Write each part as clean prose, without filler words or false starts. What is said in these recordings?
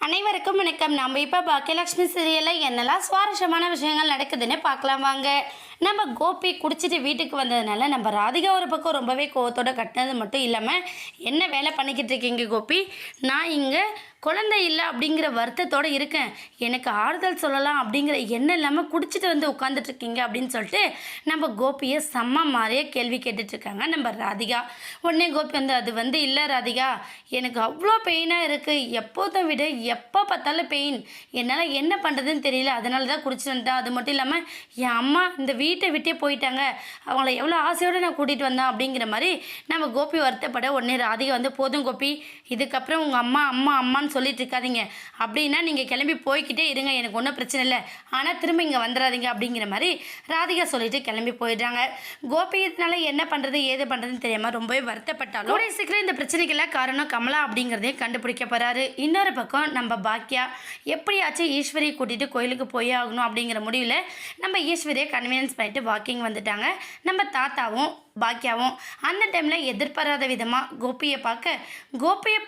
அனைவருக்கும் வணக்கம். நம்ம இப்போ பாக்கியலட்சுமி சீரியலில் என்னெல்லாம் சுவாரஸ்யமான விஷயங்கள் நடக்குதுன்னு பார்க்கலாம் வாங்க. நம்ம கோபி குடிச்சிட்டு வீட்டுக்கு வந்ததுனால நம்ம ராதிகா ஒரு பக்கம் ரொம்பவே கோவத்தோட கட்டினது மட்டும் இல்லாமல், என்ன வேலை பண்ணிக்கிட்டு இருக்கீங்க கோபி, நான் இங்கே குழந்தை இல்லை அப்படிங்கிற வருத்தத்தோடு இருக்கேன், எனக்கு ஆறுதல் சொல்லலாம் அப்படிங்கிற எண்ணம் இல்லாமல் குடிச்சிட்டு வந்து உட்காந்துட்ருக்கீங்க அப்படின்னு சொல்லிட்டு நம்ம கோபியை செம்ம மாதிரியே கேள்வி கேட்டுட்ருக்காங்க நம்ம ராதிகா. உடனே கோபி அது இல்லை ராதிகா, எனக்கு அவ்வளோ பெயினாக இருக்குது, எப்போதும் விட எப்போ பார்த்தாலும் பெயின், என்னால் என்ன பண்ணுறதுன்னு தெரியல, அதனால தான் குடிச்சிட்டு வந்தேன். அது மட்டும் இல்லாமல் என் அம்மா இந்த வீட்டை விட்டே போயிட்டாங்க, அவங்கள எவ்வளோ ஆசையோடு நான் கூட்டிகிட்டு வந்தேன் அப்படிங்கிற மாதிரி நம்ம கோபி வருத்தப்பட உடனே ராதிகா போதும் கோபி, இதுக்கப்புறம் உங்கள் அம்மா அம்மா அம்மான்னு சொல்லிட்டு இருக்காதீங்க, அப்படின்னா நீங்கள் கிளம்பி போய்கிட்டே இருங்க, எனக்கு ஒன்றும் பிரச்சனை இல்லை, ஆனால் திரும்ப இங்கே வந்துடாதீங்க அப்படிங்கிற மாதிரி ராதிகா சொல்லிட்டு கிளம்பி போயிடுறாங்க. கோபினால என்ன பண்ணுறது ஏது பண்ணுறதுன்னு தெரியாமல் ரொம்பவே வருத்தப்பட்டாலும் கூடிய சீக்கிரம் இந்த பிரச்சனைக்கெல்லாம் காரணம் கமலா அப்படிங்கிறதையும் கண்டுபிடிக்க போகிறாரு. இன்னொரு பக்கம் நம்ம பாக்கியா எப்படியாச்சும் ஈஸ்வரியை கூட்டிகிட்டு கோயிலுக்கு போயே ஆகணும் அப்படிங்கிற முடிவில் நம்ம ஈஸ்வரியை கன்வீனியன்ஸ் பண்ணிட்டு வாக்கிங் வந்துட்டாங்க. நம்ம தாத்தாவும் பாக்கியாவும் அந்த டைமில் எதிர்பாராத விதமாக கோபியை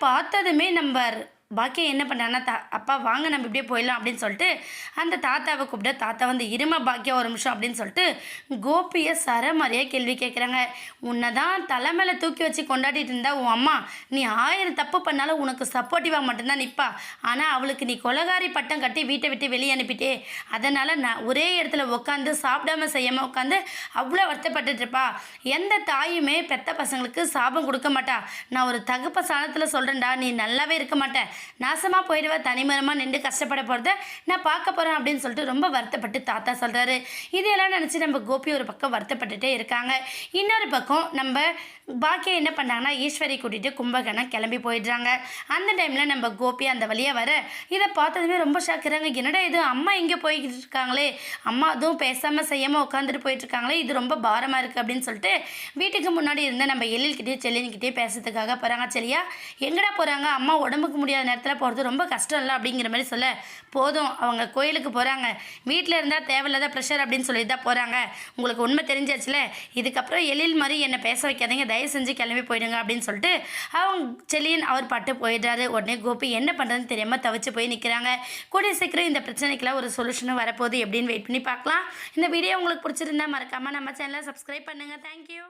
பார்த்ததுமே நம்ம பாக்கியா என்ன பண்ணாங்கன்னா, அப்பா வாங்க நம்ம இப்படியே போயிடலாம் அப்படின்னு சொல்லிட்டு அந்த தாத்தாவை கூப்பிட்டு, தாத்தா இரும பாக்கியா ஒரு நிமிஷம் அப்படின்னு சொல்லிட்டு கோபியை சரமாரியாக கேள்வி கேட்குறாங்க. உன்னை தான் தலை மேலே தூக்கி வச்சு கொண்டாடிட்டு இருந்தா உன் அம்மா, நீ 1000 தப்பு பண்ணாலும் உனக்கு சப்போர்ட்டிவாக மட்டும்தான் நிற்பா, ஆனால் அவளுக்கு நீ கொலகாரி பட்டம் கட்டி வீட்டை விட்டு வெளியே அனுப்பிட்டே, அதனால் நான் ஒரே இடத்துல உட்காந்து சாப்பிடாம செய்யாமல் உட்காந்து அவ்வளோ வருத்தப்பட்டுருப்பா. எந்த தாயுமே பெத்த பசங்களுக்கு சாபம் கொடுக்க மாட்டா, நான் ஒரு தகுப்ப சாணத்தில் சொல்கிறேன்டா, நீ நல்லாவே இருக்க மாட்டேன், நாசமாக போயிடுவா, தனிமரமாக நின்று கஷ்டப்பட போகிறத நான் பார்க்க போகிறேன் அப்படின்னு சொல்லிட்டு ரொம்ப வருத்தப்பட்டு தாத்தா சொல்கிறாரு. இதையெல்லாம் நினச்சி நம்ம கோபி ஒரு பக்கம் வருத்தப்பட்டுட்டே இருக்காங்க. இன்னொரு பக்கம் நம்ம பாக்கியா என்ன பண்ணாங்கன்னா, ஈஸ்வரி கூட்டிகிட்டு கும்பகோணம் கிளம்பி போயிடுறாங்க. அந்த டைமில் நம்ம கோபி அந்த வழியாக வர இதை பார்த்ததுமே ரொம்ப ஷாக்குறாங்க. என்னடா இது, அம்மா எங்கே போய்கிட்டு இருக்காங்களே, அம்மா அதுவும் பேசாமல் செய்யாமல் உட்காந்துட்டு போயிட்டுருக்காங்களே, இது ரொம்ப பாரமாக இருக்குது அப்படின்னு சொல்லிட்டு வீட்டுக்கு முன்னாடி இருந்த நம்ம எழில்கிட்டே செல்லின்கிட்டே பேசுறதுக்காக போகிறாங்க. செல்லியா எங்கடா போகிறாங்க, அம்மா உடம்புக்கு முடியாத நேரத்தில் போகிறது ரொம்ப கஷ்டம் இல்லை அப்படிங்கிற மாதிரி சொல்ல, போதும் அவங்க கோயிலுக்கு போகிறாங்க, வீட்டில் இருந்தால் தேவையில்லாத ப்ரெஷர் அப்படின்னு சொல்லி தான் போகிறாங்க, உங்களுக்கு உண்மை தெரிஞ்சாச்சுல, இதுக்கப்புறம் எழில் மாதிரி என்னை பேச வைக்காதீங்க, தயவு செஞ்சு கிளம்பி போயிடுங்க அப்படின்னு சொல்லிட்டு அவங்க செல்லியன் அவர் பாட்டு போயிடுறாரு. உடனே கோபி என்ன பண்ணுறதுன்னு தெரியாமல் தவிச்சு போய் நிற்கிறாங்க. கூடிய சீக்கிரம் இந்த பிரச்சனைக்கெல்லாம் ஒரு சொல்யூஷனும் வரப்போகுது எப்படின்னு வெயிட் பண்ணி பார்க்கலாம். இந்த வீடியோ உங்களுக்கு பிடிச்சிருந்தா மறக்காமல் நம்ம சேனலை சப்ஸ்கிரைப் பண்ணுங்கள். தேங்க்யூ.